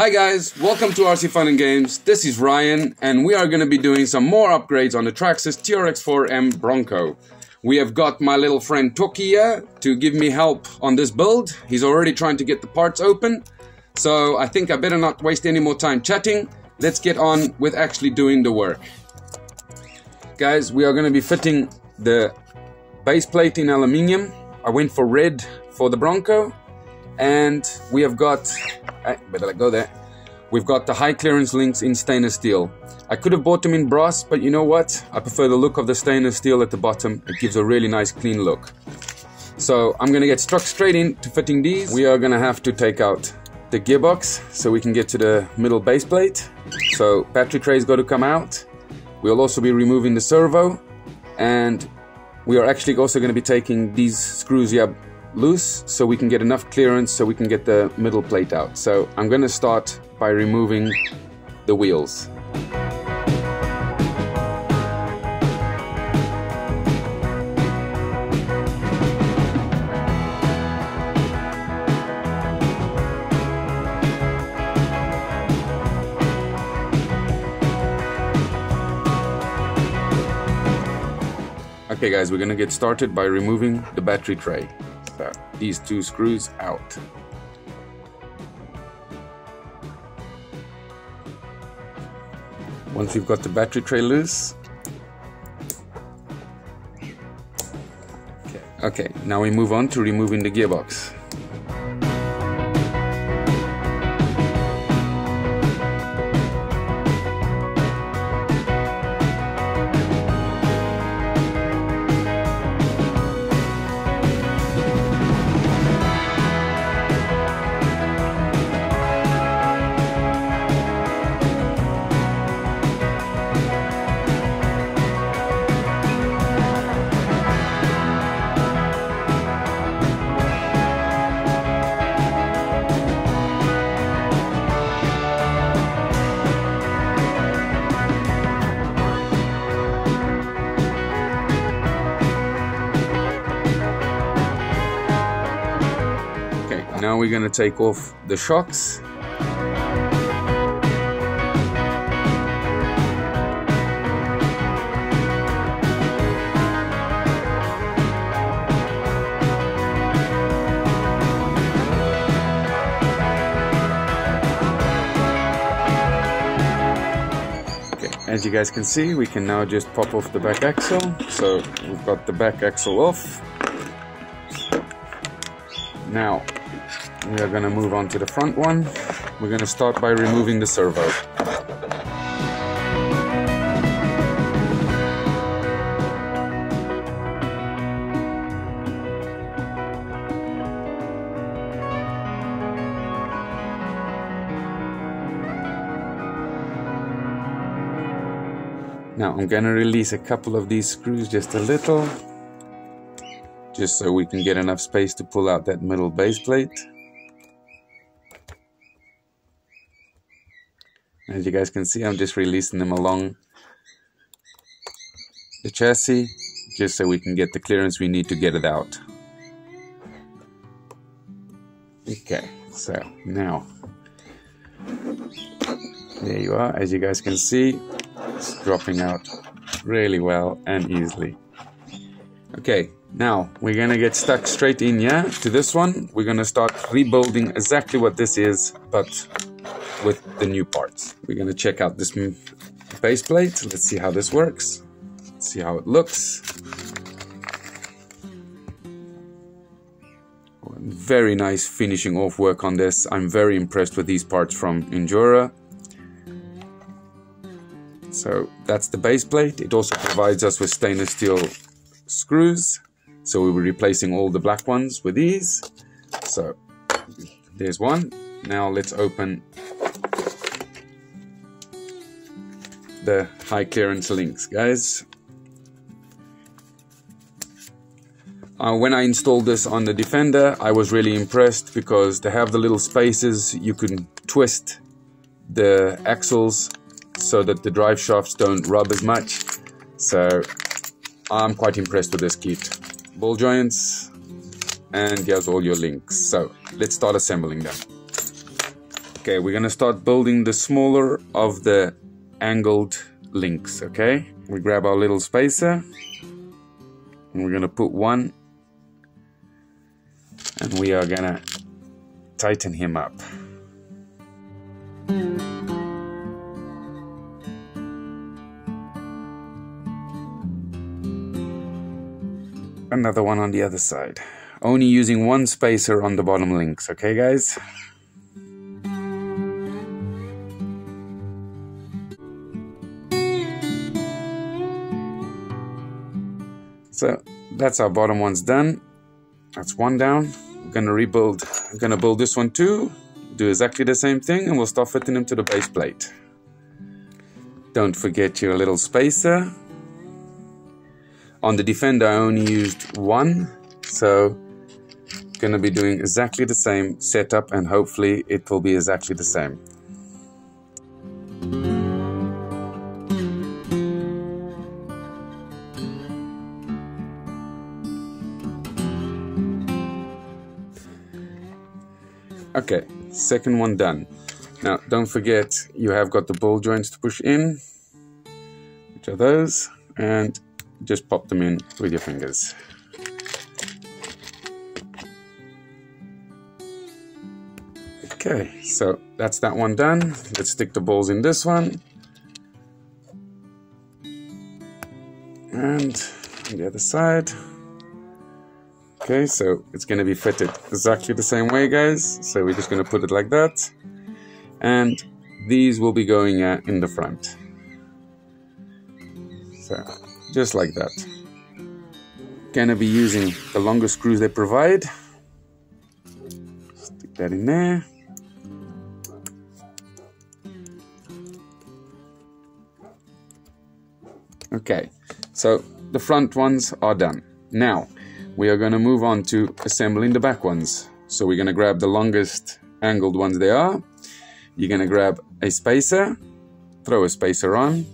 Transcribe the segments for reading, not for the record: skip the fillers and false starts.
Hi guys, welcome to RC Fun and Games. This is Ryan and we are going to be doing some more upgrades on the Traxxas TRX4M Bronco. We have got my little friend Toki here to give me help on this build. He's already trying to get the parts open, so I think I better not waste any more time chatting. Let's get on with actually doing the work. Guys, we are going to be fitting the base plate in aluminium. I went for red for the Bronco, and we have got better let go there. We've got the high clearance links in stainless steel. I could have bought them in brass, but you know what? I prefer the look of the stainless steel at the bottom. It gives a really nice clean look. So I'm gonna get struck straight into fitting these. We are gonna have to take out the gearbox so we can get to the middle base plate. So battery tray's got to come out. We'll also be removing the servo, and we are actually also going to be taking these screws here loose so we can get enough clearance so we can get the middle plate out. So I'm going to start by removing the wheels. Okay guys, we're going to get started by removing the battery tray. So these two screws out. Once we've got the battery tray loose. Okay, now we move on to removing the gearbox. Now we're going to take off the shocks. As you guys can see, we can now just pop off the back axle. So we've got the back axle off. Now we are going to move on to the front one. We're going to start by removing the servo. Now I'm going to release a couple of these screws just a little, just so we can get enough space to pull out that middle base plate. As you guys can see, I'm just releasing them along the chassis, just so we can get the clearance we need to get it out. Okay, so now, there you are. As you guys can see, it's dropping out really well and easily. Okay, now we're gonna get stuck straight in here to this one. We're gonna start rebuilding exactly what this is, but with the new parts. We're gonna check out this base plate. Let's see how this works. Let's see how it looks. Very nice finishing off work on this. I'm very impressed with these parts from Injora. So that's the base plate. It also provides us with stainless steel screws. So we'll be replacing all the black ones with these. So there's one. Now let's open the high clearance links, guys. When I installed this on the Defender, I was really impressed because they have the little spaces. You can twist the axles so that the drive shafts don't rub as much. So I'm quite impressed with this kit. Ball joints, and here's all your links. So let's start assembling them. Okay, we're gonna start building the smaller of the angled links, okay? We grab our little spacer and we're gonna put one, and we are gonna tighten him up. Another one on the other side. Only using one spacer on the bottom links, okay guys? So that's our bottom ones done. That's one down. We're gonna rebuild. I'm gonna build this one too. Do exactly the same thing, and we'll start fitting them to the base plate. Don't forget your little spacer. On the Defender I only used one, so gonna be doing exactly the same setup, and hopefully it will be exactly the same. Okay, second one done. Now don't forget you have got the ball joints to push in, which are those, and just pop them in with your fingers. Okay, so that's that one done. Let's stick the balls in this one. And on the other side. Okay, so it's going to be fitted exactly the same way, guys. So we're just going to put it like that. And these will be going in the front. So, just like that. Going to be using the longer screws they provide. Stick that in there. Okay, so the front ones are done. Now, we are going to move on to assembling the back ones. So we're going to grab the longest angled ones they are. You're going to grab a spacer, throw a spacer on.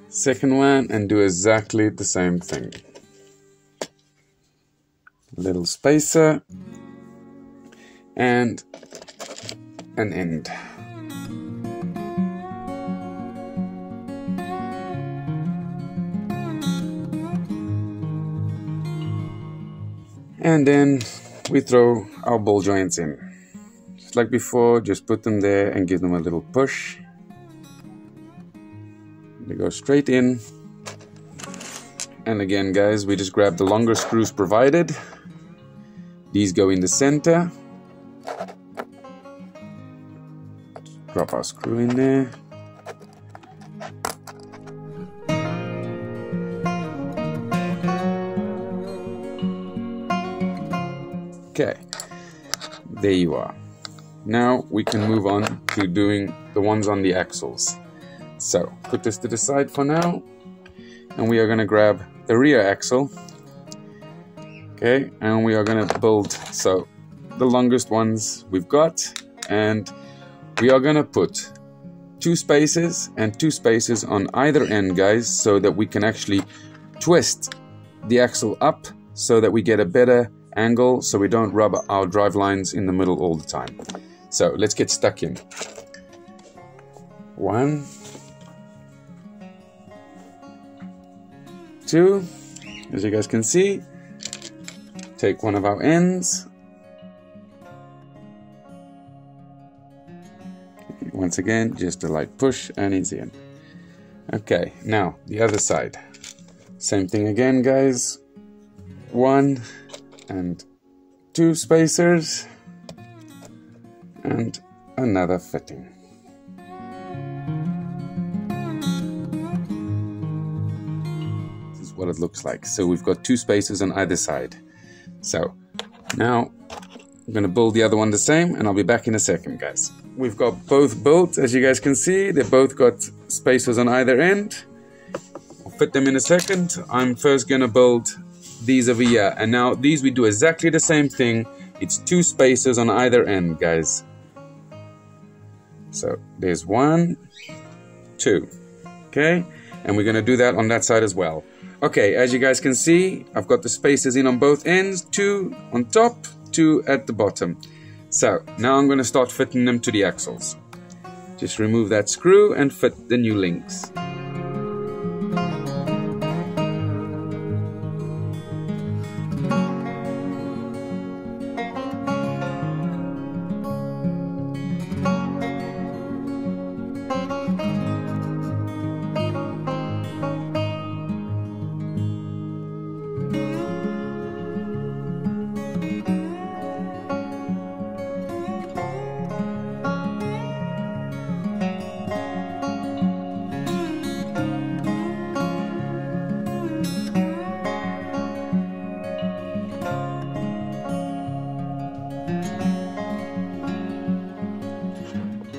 Second one, and do exactly the same thing. Little spacer and an end. And then we throw our ball joints in. Just like before, just put them there and give them a little push. They go straight in. And again, guys, we just grab the longer screws provided. These go in the center. Drop our screw in there. Okay, there you are. Now we can move on to doing the ones on the axles. So put this to the side for now, and we are going to grab the rear axle. Okay, and we are going to build so the longest ones we've got, and we are going to put 2 spaces and 2 spaces on either end, guys, so that we can actually twist the axle up so that we get a better angle, so we don't rub our drive lines in the middle all the time. So let's get stuck in. 1, 2, as you guys can see, take one of our ends. Once again, just a light push and it's in. Okay, now the other side. Same thing again, guys. 1 and 2 spacers and another fitting. This is what it looks like. So we've got 2 spacers on either side. So now I'm going to build the other one the same, and I'll be back in a second, guys. We've got both built, as you guys can see. They both got spacers on either end. I'll fit them in a second. I'm first going to build these over here, and now these we do exactly the same thing. It's 2 spacers on either end, guys. So there's 1, 2. Okay, and we're going to do that on that side as well. Okay, as you guys can see, I've got the spacers in on both ends, 2 on top, 2 at the bottom. So now I'm going to start fitting them to the axles. Just remove that screw and fit the new links.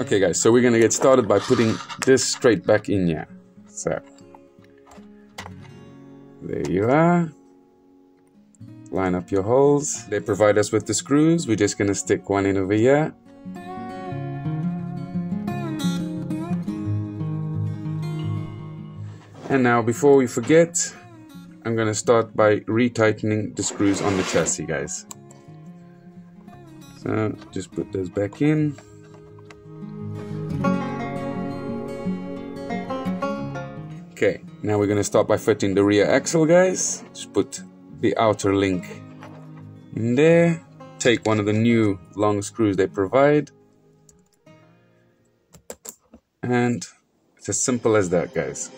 Okay guys, so we're gonna get started by putting this straight back in here. So, there you are. Line up your holes. They provide us with the screws. We're just gonna stick one in over here. And now, before we forget, I'm gonna start by retightening the screws on the chassis, guys. So, just put those back in. Okay, now we're going to start by fitting the rear axle, guys. Just put the outer link in there. Take one of the new long screws they provide. And it's as simple as that, guys.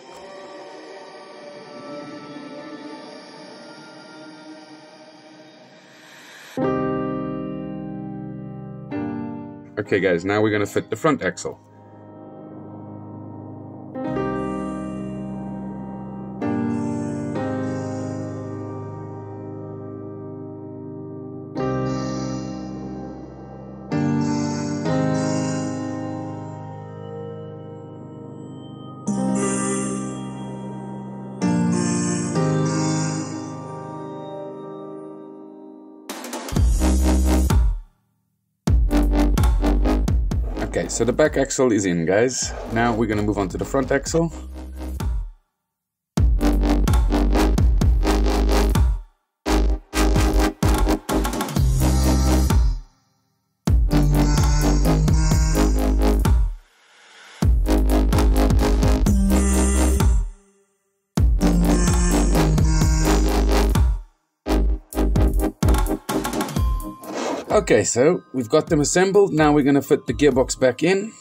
Okay guys, now we're going to fit the front axle. Okay, so the back axle is in, guys. Now we're going to move on to the front axle. Okay, so we've got them assembled. Now we're going to fit the gearbox back in.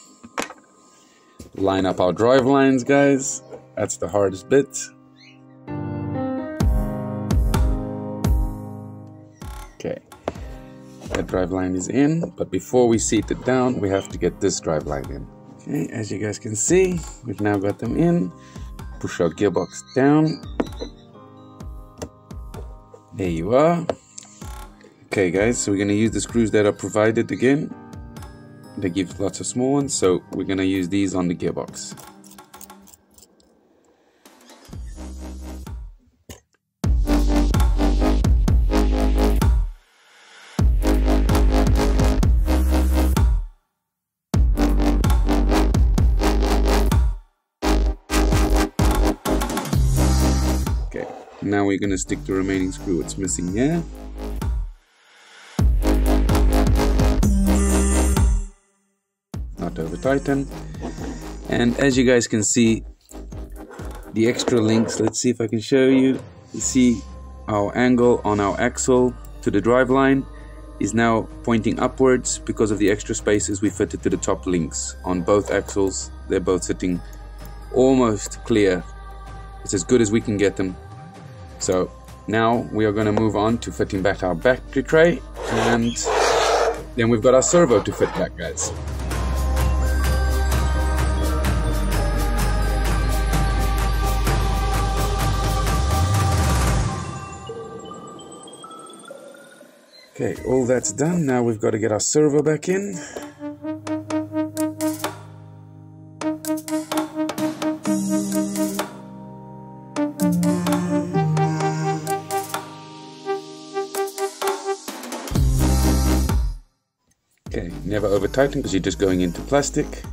Line up our drive lines, guys. That's the hardest bit. Okay, that drive line is in, but before we seat it down, we have to get this drive line in. Okay, as you guys can see, we've now got them in. Push our gearbox down. There you are. Okay guys, so we're going to use the screws that are provided again. They give lots of small ones, so we're going to use these on the gearbox. Okay, now we're going to stick the remaining screw it's missing here. Over tighten, and as you guys can see, the extra links, let's see if I can show you. You see our angle on our axle to the drive line is now pointing upwards because of the extra spaces we fitted to the top links on both axles. They're both sitting almost clear. It's as good as we can get them. So now we are going to move on to fitting back our battery tray, and then we've got our servo to fit back, guys. Okay, all that's done. Now we've got to get our servo back in. Okay, never over tighten because you're just going into plastic.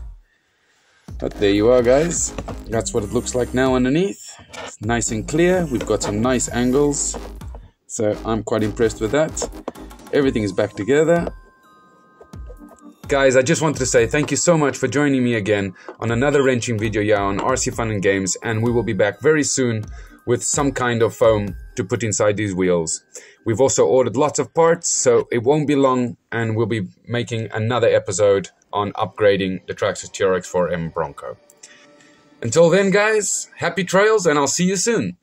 But there you are, guys. That's what it looks like now underneath. It's nice and clear. We've got some nice angles. So I'm quite impressed with that. Everything is back together. Guys, I just wanted to say thank you so much for joining me again on another wrenching video here on RC Fun and Games, and we will be back very soon with some kind of foam to put inside these wheels. We've also ordered lots of parts, so it won't be long, and we'll be making another episode on upgrading the Traxxas TRX4M Bronco. Until then, guys, happy trails, and I'll see you soon.